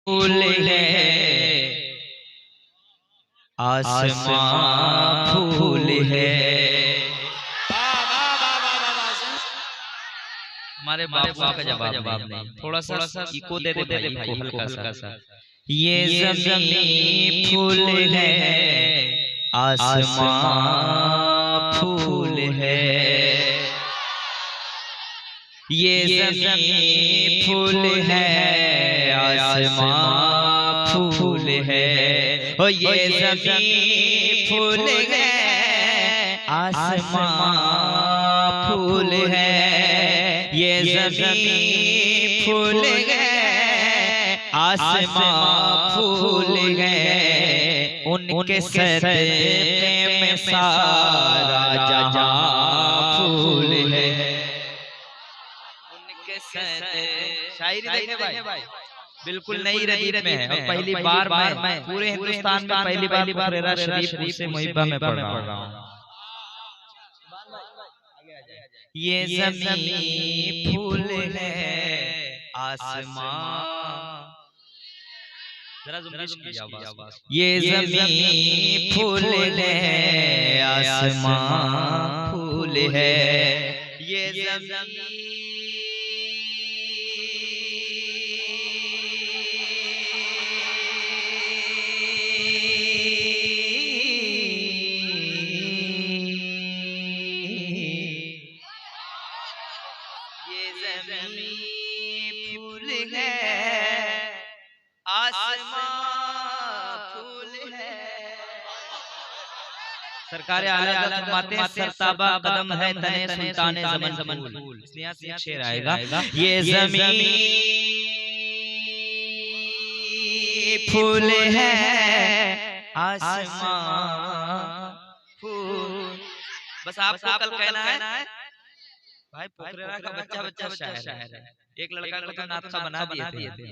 फूल है आसमां फूल है। हमारे बाप का जवाब नहीं, थोड़ा सा इको दे दे भाई, इको हल्का सा। ये ज़मीन फूल है आसमां फूल है। ये ज़मीन फूल है आसमां फूल है। ओ ये ज़मीन फूल है आसमां फूल है। ये ज़मीन फूल है आसमां फूल है। उनके सदक़े में सारा जहां फूल है। उनके सदक़े शायरी देखे भाई बिल्कुल नई रदीफ में है और पहली बार मैं पूरे हिंदुस्तान में पहली बार फुकरेरा शरीफ से मुहिब्बा में पढ़ रहा हूँ। ये ज़मीन फूल है आसमां, ये ज़मीन फूल है आसमां फूल है। ये ज़मीन फूल है आसमां फूल है। सरकार आला फरमाते सरताबा कदम है तने सुल्ताने ज़मन फूल। इसलिए से एक शेर आएगा, ये ज़मीन फूल है आसमां फूल। बस आपको कल कहना है भाई फुकरेरा का बच्चा शायर है। एक लड़का को तो नातखा बना दिए थे।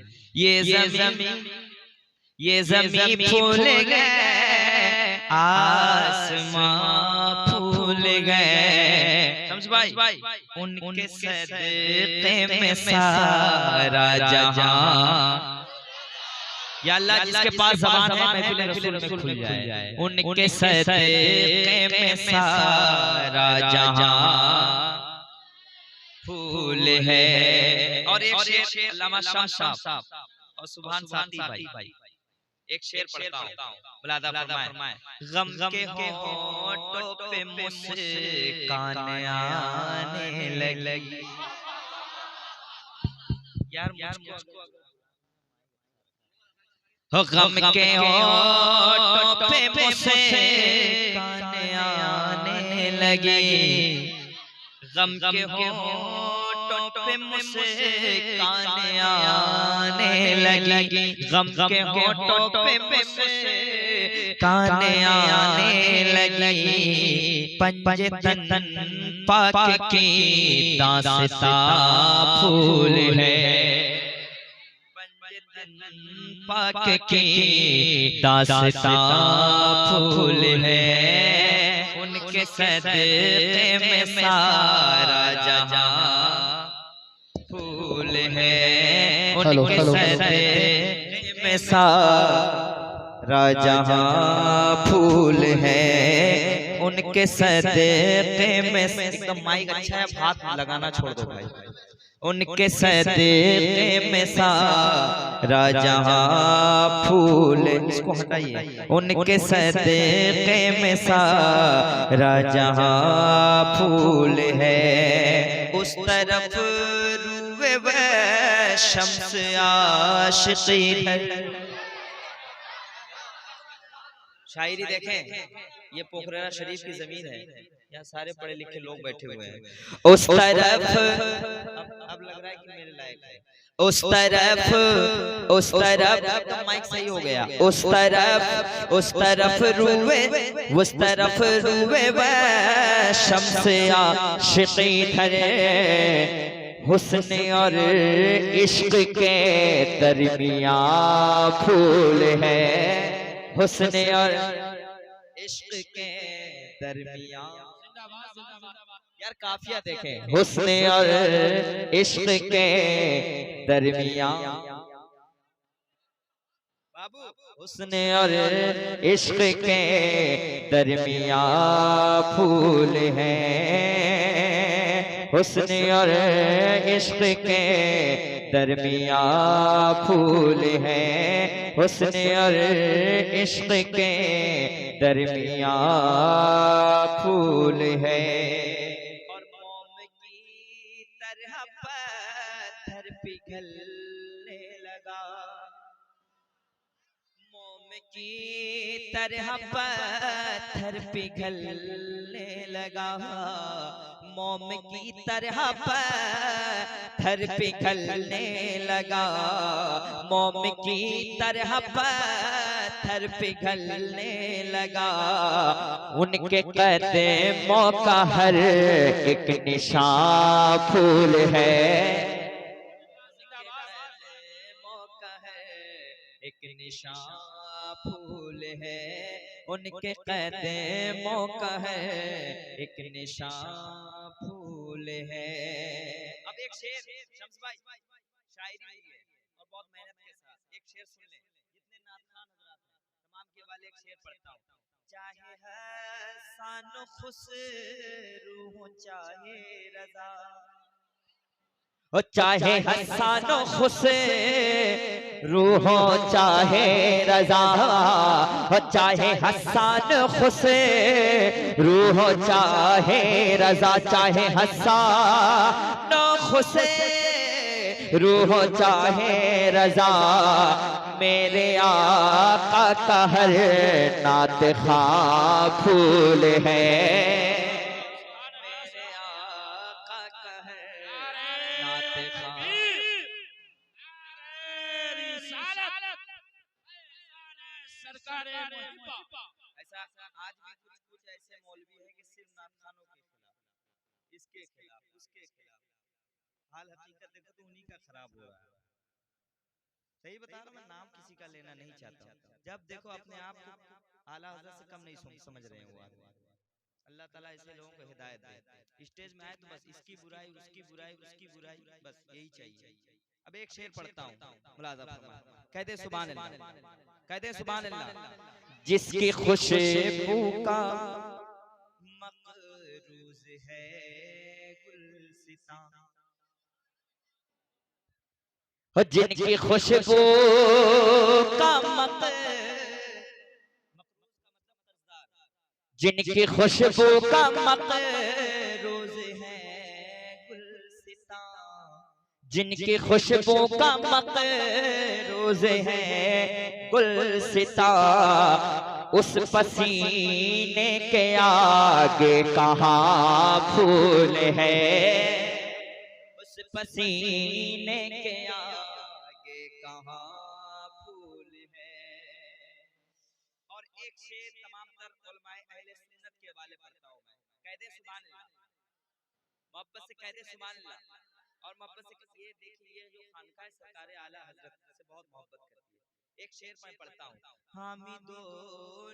ये ज़मीन फूल गए आसमां फूल गए। समझ भाई उनके सदक़े में सारा जहां। या अल्लाह जिसके पास ज़बान है महफिल रसूल में खुल जाए। उनके सदक़े में सारा जहां फूल है। और एक शेर अल्लामा शम्स साहब और सुभान साथी भाई एक शेर पढ़ता हूँ। बुलादा फरमाए, गम के होठों पे मुस्कान आने लगी। यार हो गम के होठों पे मुस्कान आने लगी। गम के होठों पे मुस्कान आने लगी। गम के होठों पे मुस्कान आने लगी। पंजे तन पाक की दास्तां फूल है। पंजे तन पाक की दास्तां फूल है। उनके सदक़े में सारा जहां फूल है। उनके सदक़े में सारा जहां फूल है। उनके सदक़े में एकदम माइक अच्छा है, हाथ लगाना छोड़ दो भाई। उनके सदक़े में सारा जहां फूल, इसको हटाइए। उनके सदक़े में सारा जहां फूल है। उस तरफ रूए शम्स आशिक़ी है। शायरी देखें, ये पोखरेरा शरीफ की जमीन है, यहाँ सारे पढ़े लिखे लोग बैठे हुए हैं। उस तरफ अब लग रहा है कि मेरे लायक है। उस तरफ तो माइक सही हो गया। उस तरफ रूए व शम्स आशिक़ी ठहरे। हुस्न और इश्क के दरमियां फूल है। हुस्न और इश्क के दरमियां। यार काफिया देखें, हुस्न और इश्क के दरमियां बाबू हुस्न और इश्क के दरमिया फूल हैं, हुस्न और इश्क के दरमिया फूल हैं, हुस्न और इश्क के दरमिया फूल है। और मोम की तरह पत्थर पिघलने लगा, मोम की तरह पत्थर पिघलने लगा, मोम की तरह पत्थर पिघलने लगा, मोम की तरह पत्थर पिघलने लगा। उनके कदमों का हर एक निशान फूल है, एक निशान फूल है, उनके कदमों का है एक निशान फूल है। अब एक शेर शम्स भाई शायरी हुई है और बहुत मेहनत के साथ, एक शेर सुन ले, जितने नातखान हजरात हैं तमाम के वाले एक शेर पढ़ता हूँ। चाहे हसन खुसरू हो चाहे रजा, चाहे हसन खुसरू हो चाहे रजा, चाहे हसन खुसरू हो चाहे रजा, चाहे हसन खुसरू हो चाहे रजा, मेरे आका का हर नात खां फूल है, ऐसा आज भी कुछ ऐसे मौलवी है कि सिर्फ नातखानों के खिलाफ, इसके खिलाफ, उसके खिलाफ। हाल हकीकत देखो तो उन्हीं का खराब हो रहा है। सही बता रहा, मैं नाम किसी का लेना नहीं चाहता हूँ। जब देखो अपने आप को आला हज़रत से कम नहीं समझ रहे हैं वो आदमी। अल्लाह ताला ऐसे लोगों को हिदायत दे। स्टेज में आए तो बस इसकी बुराई, उसकी बुराई, उसकी बुराई, बस यही चाहिए। अब एक शेर पढ़ता हूँ, मुलाज़ा फरमाएं। कहते सुभान अल्लाह, कहते सुभान अल्लाह। जिसकी खुशबू का मक़रूज़ है गुलसितां, जिनकी खुशबू का जिनकी खुशबू का मक़रूज़ है गुलसितां, जिनकी खुशबू का मक़रूज़ है गुलसितां, उस पसीने के आगे कहाँ फूल है, उस पसीने के आगे कहाँ फूल है। और एक शेर तमाम तर उलमाए अहले सुन्नत के हवाले पढ़ता हूं मैं। कहते सुभान अल्लाह, मोहब्बत से कहते सुभान अल्लाह। और मोहब्बत से ये देखिए जो खानकाह सरकार आला हजरत से बहुत मोहब्बत करती है। एक शेर मैं पढ़ता हूँ। हामिदो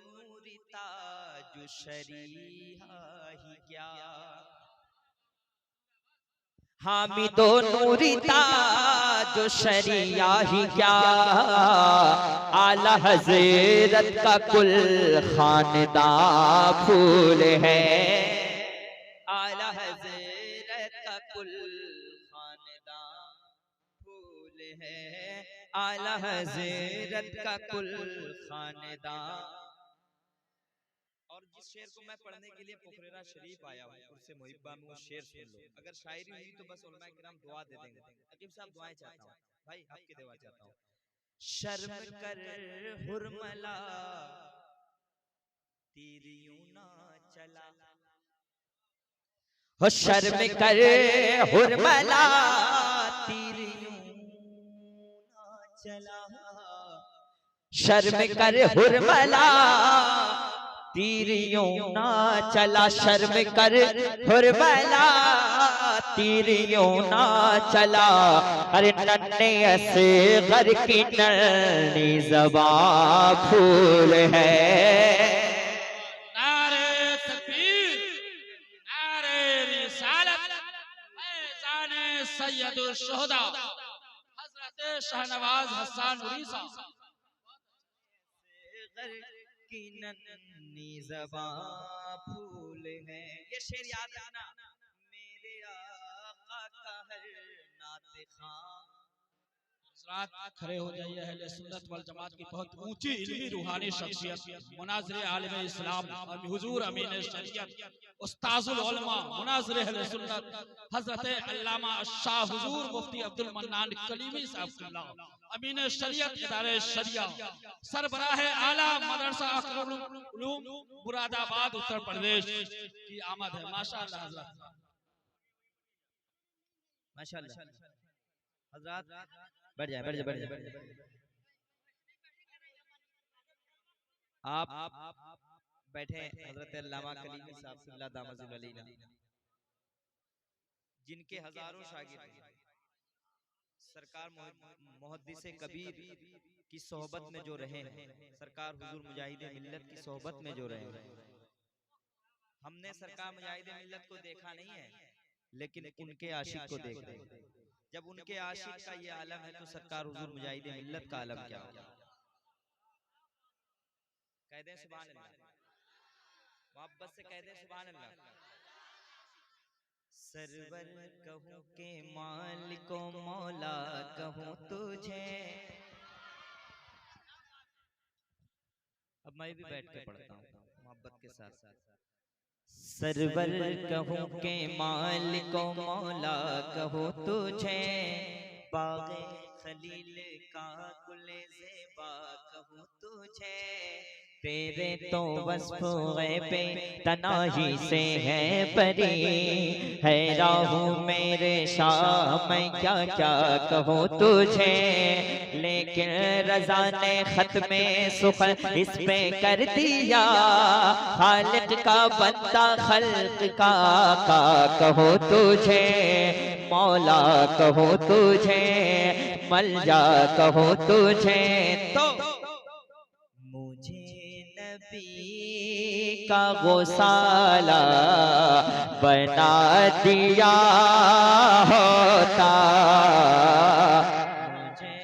नूरी ताजु शरीहा ही क्या, हामिदो नूरी ताजु शरिया ही क्या, आला हज़रत का कुल खानदां फूल है, आला हज़रत का कुल खानदां फूल है, आला हज़रत का कुल खानदां। और जिस शेर को मैं पढ़ने के लिए पुखरेरा शरीफ आया हूँ, उससे मुहिब्बा में वो शेर सुन लो। अगर शायरी हुई तो बस उलमाए किराम दुआ दे देंगे। अकीब साहब दुआएं चाहता हूँ भाई, आपकी दुआ चाहता हूँ। शर्म कर हुरमला तीर यूं ना चला, हो शर्म कर हुरमला तीर यूं ना चला, शर्म कर हुरमला तीर यूं ना चला, शर्म कर हुरमला तीर यूं ना चला, अरे नन्हे असग़र की नन्ही ज़बां फूल है। नारे तकबीर, नारे रिसालत, फैज़ाने सैयदुश शुहदा हज़रत शाहनवाज़ हसन नूरी साहब। अख्तर की नन्ही ज़बां फूल है। ये शेर याद रखना, मेरे आका का हर नाते खां। हज़रात खड़े हो जाइए। अहले सुन्नत वल जमात की बहुत ऊंची इल्मी रूहानी शख्सियत, मुनाज़िर आलिम इस्लाम और हुजूर अमीन शरीयत, उस्ताजुल उलमा, मुनाज़िर अहले सुन्नत हज़रत अल्लामा शाह हुजूर मुफ्ती अब्दुल मन्नान कलीमी साहब अमीन शरीयत इदारे शरिया, सरबराह आला मदरसा अक़रुल उलूम मुरादाबाद उत्तर प्रदेश की आमद है। माशाअल्लाह हज़रत, माशाअल्लाह। हज़रात बैठ जाए, बैठ जाए, बैठ जाए। आप बैठे हजरत अल्लामा कलीमी साहब सिल्ला दामजुल अलीना, जिनके हजारों शागिर्द सरकार मुहद्दिस कबीर की सोहबत में जो रहे हैं, सरकार हुजूर मुजाहिद मिल्लत की सोहबत में जो रहे हैं। हमने सरकार मुजाहिद मिल्लत को देखा नहीं है, लेकिन उनके आशिक को देख रहे हैं। जब उनके आशिक का ये आलम है तो सरकार हुजूर मुजाहिद मिल्लत का आलम क्या होगा? कह दें सुभान अल्लाह, मोहब्बत से कह दें सुभान अल्लाह। सरवर कहूँ के मालिको मौला कहूँ तुझे। अब मैं भी बैठ के पढ़ता हूँ मोहब्बत के साथ साथ। सरवर कहूँ के मालिको मौला कहूँ तुझे, बाग़े खलील का गुले ज़ेबा कहूँ तुझे। तेरे तो वस्फ़ ग़ैबे तनाही से है परी, हैरान हूँ मेरे शाह मैं क्या क्या कहूँ तुझे। लेकिन रज़ा ने ख़त्मे सुख़न इस पे कर दिया, खालिक का बंदा खल्क़ का कहो तुझे। मौला कहो तुझे, मलजा कहो तुझे। तो मुझे नबी का गौसाला बना दिया होता, मुझे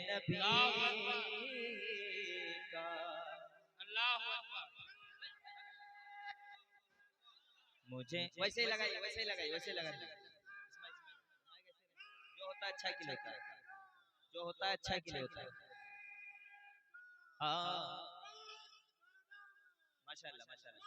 नबी का, मुझे वैसे ही लगाइए, वैसे ही लगाइए, वैसे ही लगाइए। जो होता है अच्छा के लिए होता है, जो होता है अच्छा के लिए होता है। हाँ माशाल्लाह, माशाल्लाह।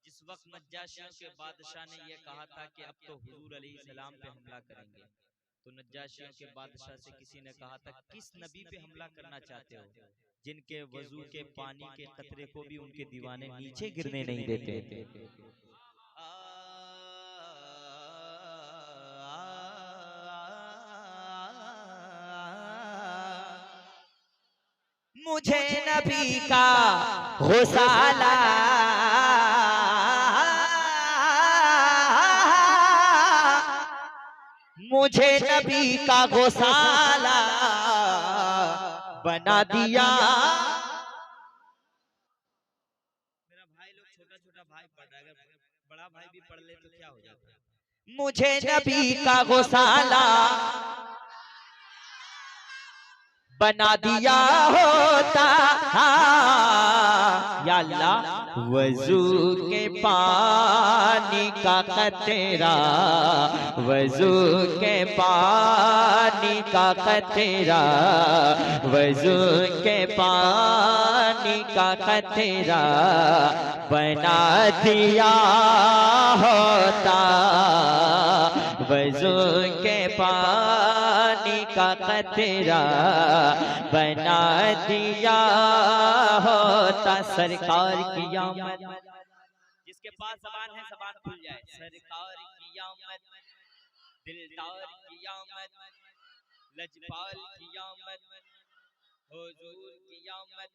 जिस वक्त नज्जाशियों के बादशाह ने यह कहा था कि अब तो हुजूर अलैहिस्सलाम पे हमला करेंगे, तो नज्जाशियों के बादशाह से किसी ने कहा था, किस नबी पे हमला करना चाहते हो जिनके वजू के पानी के कतरे को भी उनके दीवाने नीचे गिरने नहीं देते। मुझे नबी का गौसाला मुझे नबी का गौसाला बना दिया। मेरा भाई लोग छोटा छोटा भाई पढ़ रहा है, अगर बड़ा भाई भी पढ़ ले तो क्या हो जाता है। मुझे नबी का गौसाला बना दिया होता, या अल्लाह वजू के पानी का कतरा, वजू के पानी का कतरा, वजू के पानी का कतरा बना दिया होता, वजू के पानी का कतरा बना दिया होता। सरकार की आमद, जिसके पास ज़बान है ज़बान खुल जाए। सरकार की आमद, दिलदार की आमद, लजपाल की आमद, हुजूर की आमद।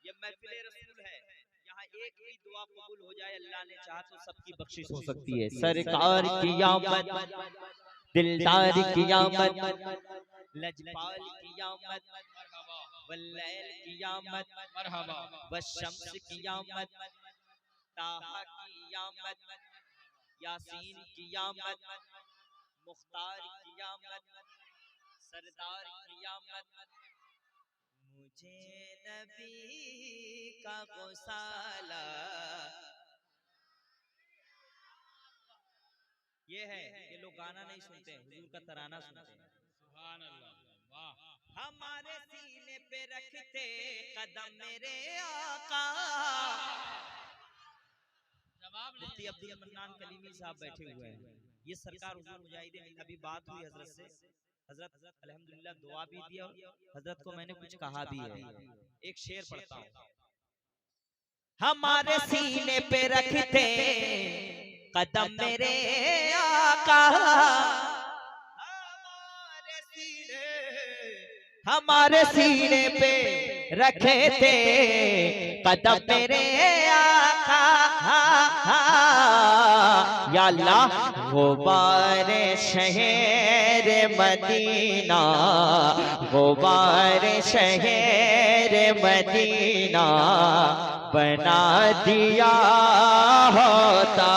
ये महफिल रसूल है, यहाँ एक भी दुआ कबूल हो जाए अल्लाह ने चाहा तो सबकी बख्शिश हो सकती है। सरकार की आमद, दिलदार की आमद, लजपाल की आमद, वल्लैल क़ियामत मरहबा वश्शम्स क़ियामत ताहा क़ियामत यासीन क़ियामत मुख्तार क़ियामत सरदार क़ियामत मुझे नबी का गुसाला। ये है कि लोग गाना नहीं सुनते हैं, हुजूर का तराना सुनते हैं। सुभान अल्लाह, वाह। हमारे सीने पे रखते कदम मेरे आका। मुफ्ती अब्दुल मन्नान कलीमी साहब बैठे हुए हैं। ये सरकार हुजूर मुजाहिदीन, अभी बात हुई हजरत से, हजरत अल्हम्दुलिल्लाह दुआ भी दी और हजरत को मैंने कुछ कहा भी है। एक शेर पढ़ता हूँ। हमारे सीने पे रखते कदम मेरे आका, हमारे सीने पे रखे थे कदम मेरे आका। या अल्लाह गुबार शहर मदीना, गुबार शहर मदीना बना दिया होता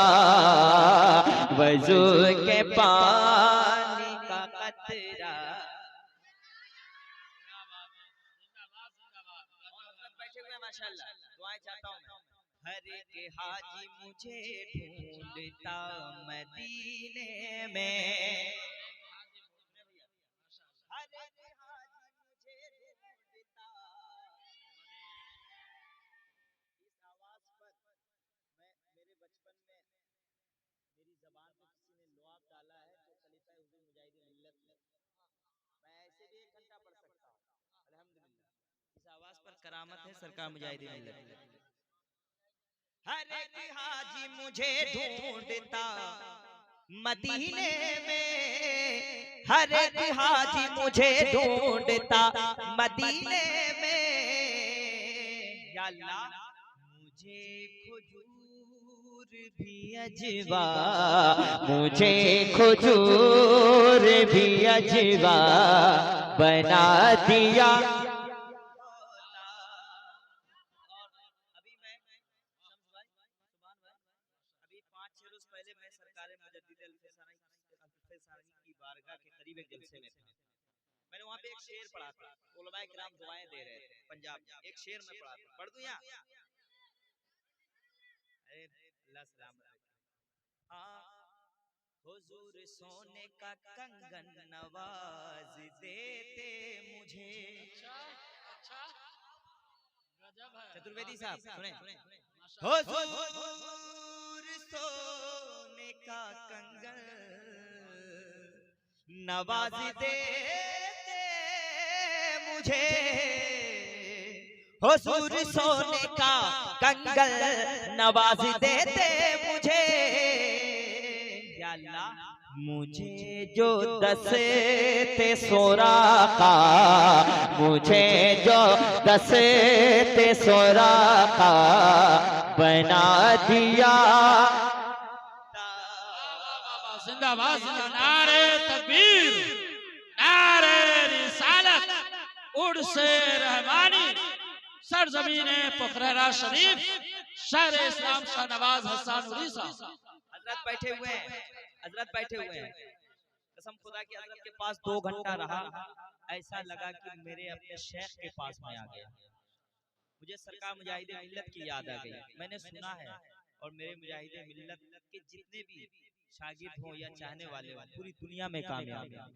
वजू के पानी का कतरा। बैठे हुए माशाल्लाह, दुआएं चाहता हूं मैं। हर एक हाजी मुझे ढूंढता मदीने में, हर एक हाजी मुझे ढूंढता। इस आवाज पर मैं मेरे बचपन में मेरी जबान पे किसी ने लुआब डाला है तो खलीफा हुजूर मुजाहिदीन मिल्लत में। मैं ऐसे भी 1 घंटा पढ़ सकता हूँ अल्हम्दुलिल्लाह। इस आवाज पर करामत है सरकार मुजाहिदीन मिल्लत। हर एक हाजी मुझे ढूंढता मदीने में, हर एक हाजी मुझे ढूंढता मदीने में। या अल्लाह मुझे खजूर भी अजवा, मुझे खजूर भी अजवा बना दिया। अभी 5-6 रोज पहले मैं सरकार मुजद्दिद अल्फसानी की बारगाह के करीब एक जलसे में था। मैंने वहाँ पे एक शेर पढ़ा था, उलमाए किराम दुआएं दे रहे थे पंजाब में। एक शेर में पढ़ा था, पढ़ दूं यहाँ? अरे अल्लाह सलामत रखे। हाँ, हुजूर सोने का कंगन नवाज देते मुझे। अच्छा, गजब है। चतुर्वेदी साहब सुने। हुजूर सोने का कंगन नवाज देते मुझे, हुजूर सोने का कंगन नवाज देते मुझे। या अल्लाह मुझे जो दस्ते सोरा का, मुझे जो दस्ते सोरा का बना दिया। जिंदाबाद, नारे तकबीर, नारे रिसालत, उड़ से रहमानी, सरजमीने पुखरा शरीफ, शहर इस्लाम शाहनवाज हसन नूरी साहब। हजरत बैठे हुए हैं, हजरत बैठे हुए हैं। कसम खुदा की हजरत के पास 2 घंटा रहा, ऐसा लगा कि मेरे अपने शेख के पास मैं आ गया। मुझे सरकार मुजाहिदे मिल्लत की याद आ गई। मैंने सुना है और मेरे मुजाहिदे मिल्लत के जितने भी शागिर्द हो या चाहने वाले हो पूरी दुनिया में कामयाब हैं।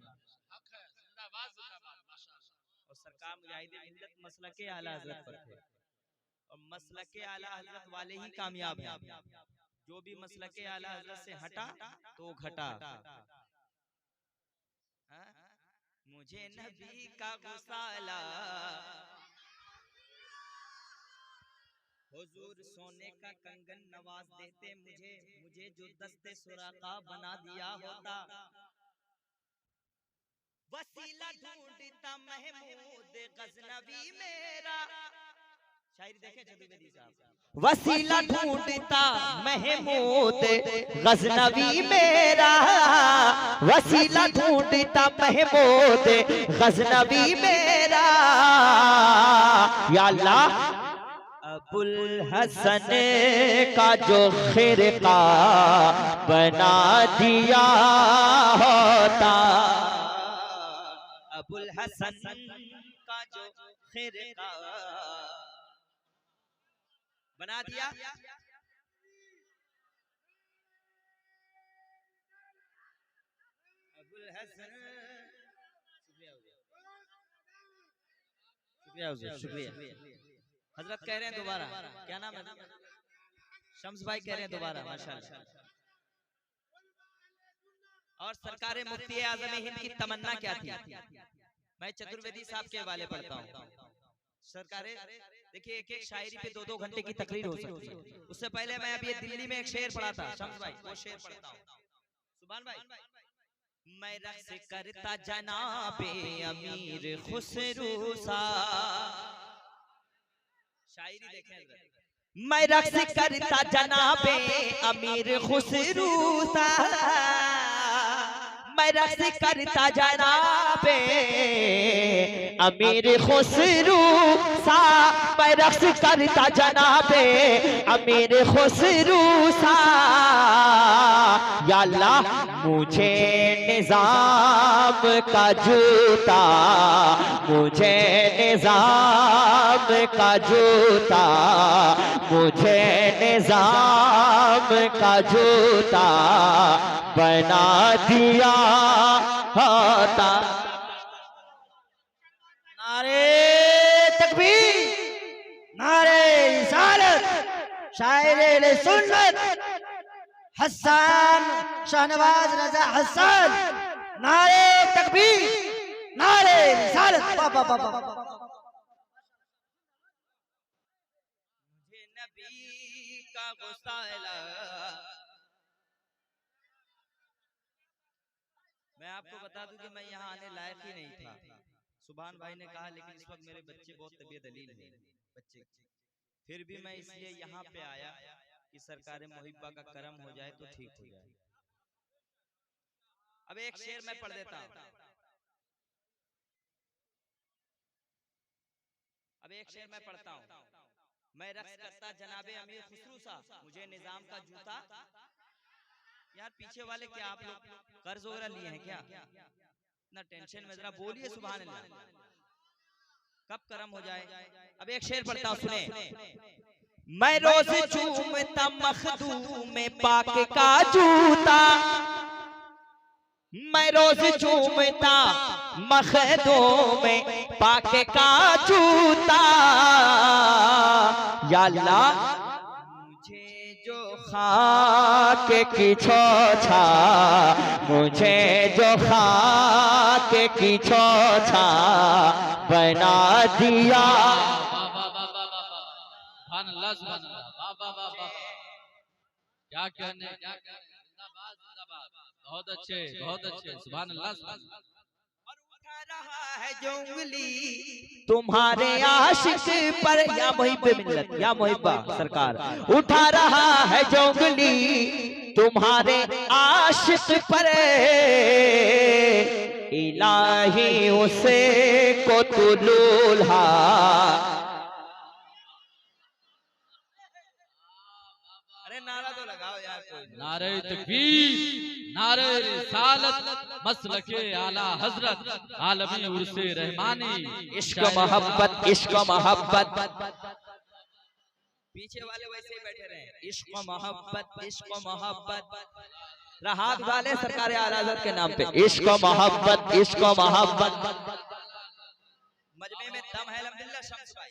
और सरकार मुजाहिदे मिल्लत मसलके आला हजरत पर थे और मसलके आला हजरत वाले ही कामयाब हैं। जो भी मसलके आला हजरत से हटा तो घटा। मुझे नबी का गुसाला, हुजूर सोने का कंगन नवाज देते मुझे, मुझे जो दस्ते सुराका बना दिया होता। वसीला ढूंढता महमूद गजनबी मेरा, शायरी देखे चतुर्वेदी साहब। वसीला ढूंढता महमूद गजनवी मेरा, वसीला ढूंढता महमूद गजनवी मेरा, या अल्लाह अबुल हसन का जो खिरका बना दिया होता, अबुल हसन का जो खिरका बना दिया, अबुल हसन। शुक्रिया। हजरत कह रहे हैं दोबारा, क्या नाम है? शम्स भाई कह रहे हैं दोबारा, माशाल्लाह। और सरकार मुफ्ती आज़म हिंद की तमन्ना क्या थी? मैं चतुर्वेदी साहब के हवाले पढ़ता हूँ। सरकारें देखिए, एक एक शायरी पे 2-2 घंटे की तकरीर हो सकती है। उससे पहले मैं अभी दिल्ली में एक शेर पढ़ा था, शम्स भाई वो शेर पढ़ता हूँ। सुभान भाई, मैं रक्स करता जनाबे अमीर खुसरू सा, शायरी देखें। मैं रक्स करता जनाबे अमीर खुसरू सा, मैं रक्स करता जनाबे अमीर खुसरू सा, मैं रक्स करता जनाबे अमीर खुसरू सा, या अल्लाह मुझे निजाम का जूता, मुझे निजाम का जूता, मुझे निजाम का जूता बना दिया होता। नारे तकबीर, नारे रिसालत, शायरे सुन्नत हसन शाहनवाज रजा हसन, नारे तकबीर, नारे रिसालत। बाबा बाबा मुझे नबी का गुस्सा आया। मैं आपको बता दूं कि मैं यहाँ आने लायक ही नहीं था। सुभान भाई ने कहा, लेकिन इस वक्त मेरे बच्चे बहुत तबीयत दलील है बच्चे, फिर भी मैं इसलिए यहाँ पे आया कि सरकार मुहिब्बा का करम हो जाए तो ठीक हो जाए। अब एक शेर मैं पढ़ देता हूँ, अब एक शेर मैं पढ़ता हूँ। मैं रक्स करता जनाबे अमीर खुसरू सा, मुझे निजाम का जूता। यार पीछे वाले क्या आप लोग कर्ज वगैरह लिए हैं क्या? ना टेंशन में, जरा बोलिए सुभान अल्लाह, कब करम हो जाए। अब एक शेर पढ़ता हूँ, सुने। मैं रोज चूमता मखदूम में पाक का जूता, मैं रोज चूमता मखदूम में पाक का जूता, या अल्लाह मुझे जो खाक की छोछा, मुझे जो खाक की छोछा बना दिया। क्या कहने, बहुत अच्छे, बहुत अच्छे, सुभान अल्लाह। और उठा रहा है जो उंगली तुम्हारे आशिक पर, या मुहिब मिल्लत, या मुहिब्बा सरकार, उठा रहा है जो उंगली तुम्हारे आशिक पर, इलाही उसे को तू लूल्हा। नारा तो लगाओ यार कोई। नारे तकबीर, नारे रिसालत, मसलके आला हजरत, आलमी उर्से रहमानी, इश्क मोहब्बत, इश्क मोहब्बत। पीछे वाले वैसे ही बैठे रहे, इश्क मोहब्बत, इश्क मोहब्बत। राहत वाले सरकार आला हजरत के नाम पे, इश्क मोहब्बत, इश्क मोहब्बत। मजमे में दम है अल्हम्दुलिल्लाह। शम्स भाई,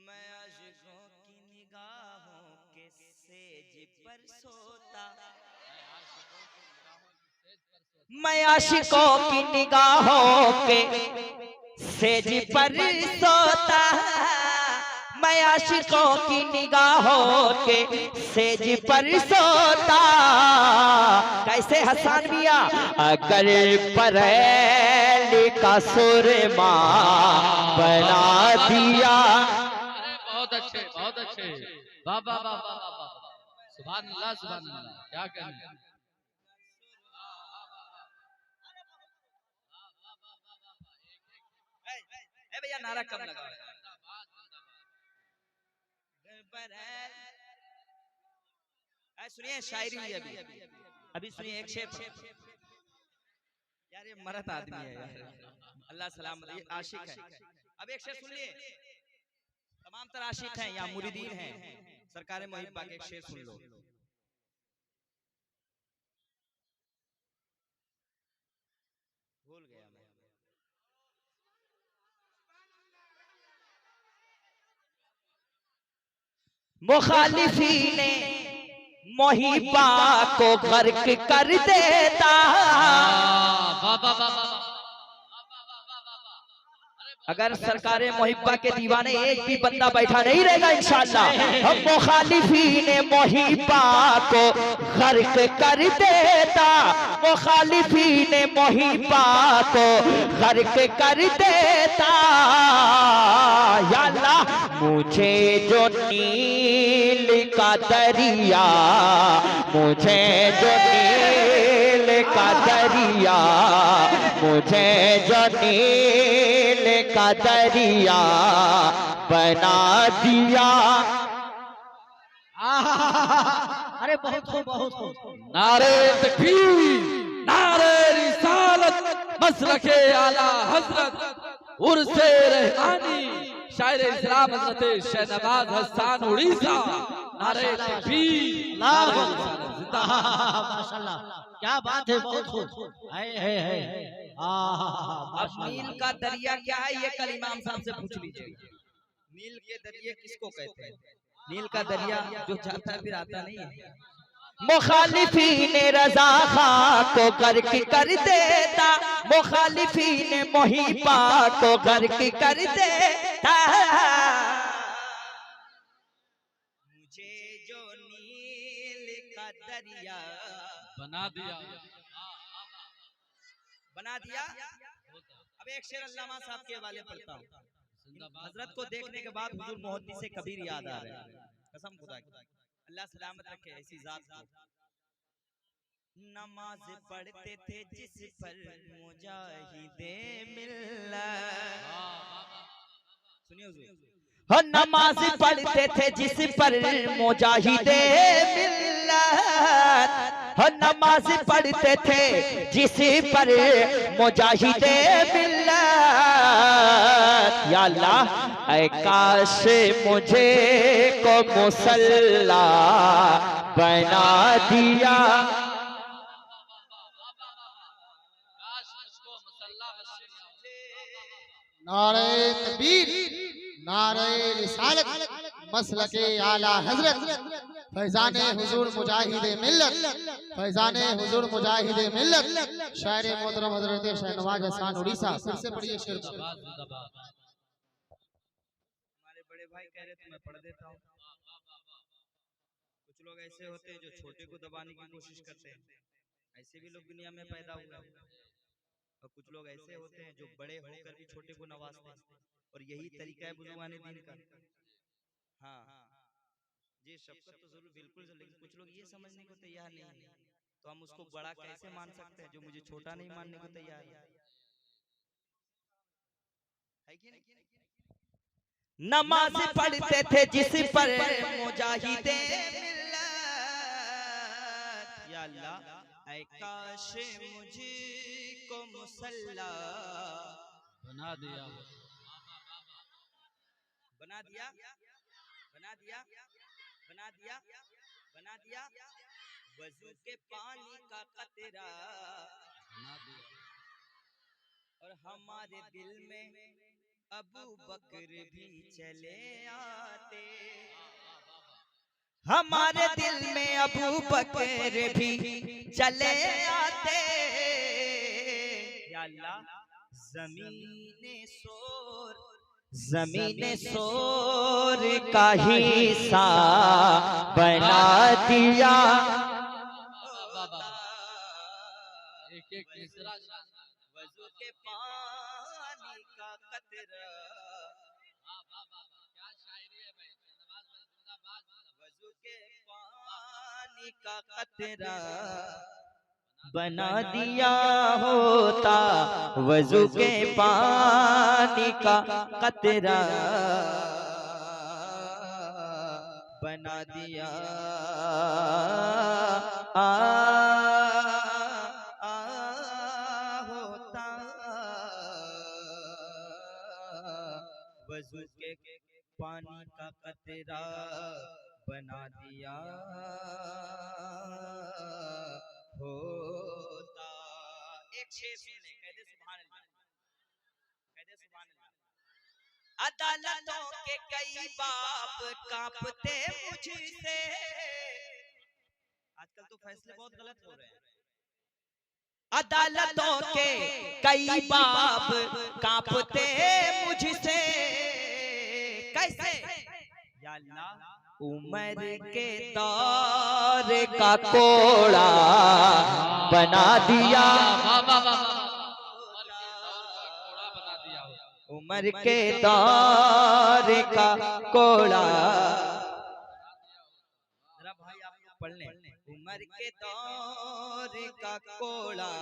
मैं आशिकों की निगाहों के सेज पर सोता, मैं आशिकों की निगाहों के सेज पर सोता, मैं आशिकों की निगाहों के सेज पर सोता, कैसे हसन मिया अगर बरेली का सुरमा बना दिया। बहुत अच्छे बहुत अच्छे, वाह वाह वाह वाह वाह, सुभान अल्लाह सुभान अल्लाह, क्या कहने। भैया नारा कम लगाओ। सुनिए शायरी हुई अभी सुनिए एक शेर। यार ये मरद आदमी है यार, अल्लाह सलामत, ये आशिक है। अब एक शेर सुन लिए, तमाम तरह आशिक हैं या मुरीदीन हैं, सरकार मोहिब्बा के एक शेर सुन लो। भूल गया मैं। मुखालिफीने मोहिब्बा को गर्क कर देता। अगर सरकारे मोहिब्बा के दीवाने एक भी बंदा बैठा नहीं रहेगा इंशाअल्लाह, हम मुखालिफीने मोहिब्बा को गर्क कर देता। मुखालिफीने मोहिब्बा को गर्क कर देता। या अल्लाह मुझे जो नील का दरिया, मुझे जो नील का दरिया, मुझे जो नील का दरिया बना दिया। अरे बहुत खूब बहुत खूब। नारे तकबीर, नारे रिसालत, मसलके आला हजरत उर्से रहमानी, शायर इस्लाम हजरत शहनवाज हसन उड़ीसा। नारे तकबीर, नारे रिसालत, माशाल्लाह क्या बात है, बहुत खूब। अब नील का दरिया क्या है ये कल इमाम साहब से पूछ लीजिए। नील के दरिया किसको कहते हैं? नील का दरिया जो जाता है फिर आता नहीं है। मुखालिफीने रजा खां को गर्क कर देता। मुखालिफीने मोहिब्बा को गर्क कर देता। मुझे जो नील का दरिया बना दिया, बना दिया। अब एक शेर अल्लामा साहब के हवाले पढ़ता हूँ। हजरत को देखने के बाद हुजूर मोहद्दिस से कबीर याद आ रहे हैं, कसम खुदा की। अल्लाह सलामत रखे ऐसी जात को। नमाज पढ़ते थे जिस पर मुजाहिदे मिल्लत। सुनिए हुजूर। हो नमाज पढ़ते थे जिस पर मुजाहिदे मिल्लत। हो नमाज पढ़ते थे जिस पर मुजाहिदे मिल्लत। या अल्लाह ऐ काश मुझे को मुसल्ला बना दिया। नारे तकबीर, नारे रिसालत, मसलके आला हजरत फैजाने हुजूर मुजाहिदे मिल्लत, फैजाने हुजूर मुजाहिदे मिल्लत, शायर मोहतरम हजरत शहनवाज हसन उड़ीसा। फिर से पढ़िए शेर को। हमारे बड़े भाई कह रहे थे मैं पढ़ देता हूँ। कुछ लोग ऐसे होते हैं जो छोटे को दबाने की कोशिश करते हैं, ऐसे भी लोग दुनिया में पैदा हुए हैं। और कुछ लोग ऐसे होते हैं जो बड़े होकर भी छोटे को नवाजते हैं, और यही तरीका है बुजुर्गाने दीन का। हाँ जी, शफकत तो जरूर बिल्कुल, लेकिन कुछ लोग ये समझने को तैयार नहीं है, तो हम उसको बड़ा कैसे मान सकते हैं जो मुझे छोटा नहीं मानने को तैयार है कि नहीं? नमाज पढ़ते थे जिस पर मुजाहिदे मिल्लत। या अल्लाह ऐ काश मुझको मुसल्ला बना दिया, बना दिया, बना दिया, बना दिया, बना दिया। वजू के पानी का कतरा बना दिया। और हमारे दिल में अबू बकर भी चले आते। हमारे दिल में अबू बकर भी चले आते। या अल्लाह ज़मीने शोर, ज़मीने शोर का हिस्सा बना दिया। एक एक मिसरा वजू के पानी का कतरा, वाह वाह वाह वाह, क्या शायरी है भाई, नवाज भाई जिंदाबाद जिंदाबाद। वजू के पानी का कतरा बना दिया होता, वजू के पानी का कतरा बना दिया होता, वजू के पानी का कतरा बना दिया होता। एक शेर सुनने, कह दे सुभान अल्लाह, कह दे सुभान अल्लाह। अदालतों के कई बाप कांपते मुझसे, आजकल तो फैसले बहुत गलत हो रहे हैं। अदालतों के कई बाप कांपते मुझसे, कैसे? या अल्लाह, उमर के दौर का कोड़ा बना दिया, वाह वाह वाह वाह, उमर के दौर का कोड़ा बना दिया उमर के दौर का कोड़ा, जरा भाई आप लोग पढ़ लें, उमर के दौर का कोड़ा।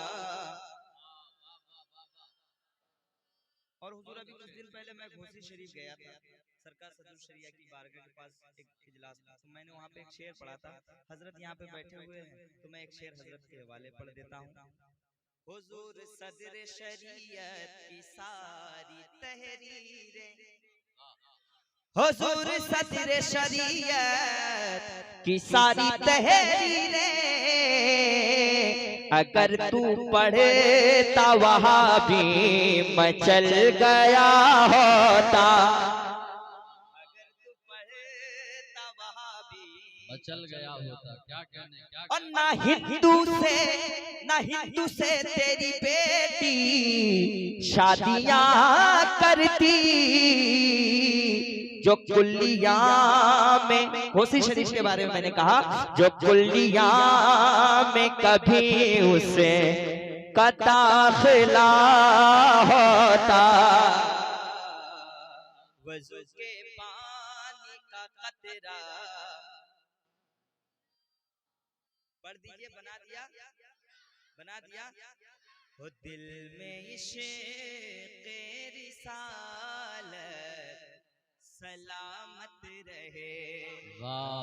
और हुजूर अभी कुछ दिन पहले मैं घोसी शरीफ गया था, सरकार सदर शरिया की बारगाह के पास एक इजलास था, तो मैंने वहाँ पे एक शेर पढ़ा था। हजरत यहाँ पे बैठे हुए हैं, तो मैं एक शेर हजरत के हवाले पढ़ देता हूँ। हुजूर सदर शरीयत की सारी तहरीरें, हुजूर सदर शरीयत की सारी तहरीरें, अगर तू पढ़ता वहाँ भी मचल गया होता, अगर तू पढ़ता वहाँ भी मचल गया होता। क्या कहने, क्या और ना हिंदू से तेरी बेटी शादियां करती, जो कुल्लिया में, होसी शरीफ के बारे में मैंने कहा, जो कुल्लिया में कभी उसे का दाखिला होता, वजू के पानी का कतरा, पढ़ दीजिए, बना दिया, बना दिया। हो दिल में इश्क़ रिसालत सलामत रहे। वाह।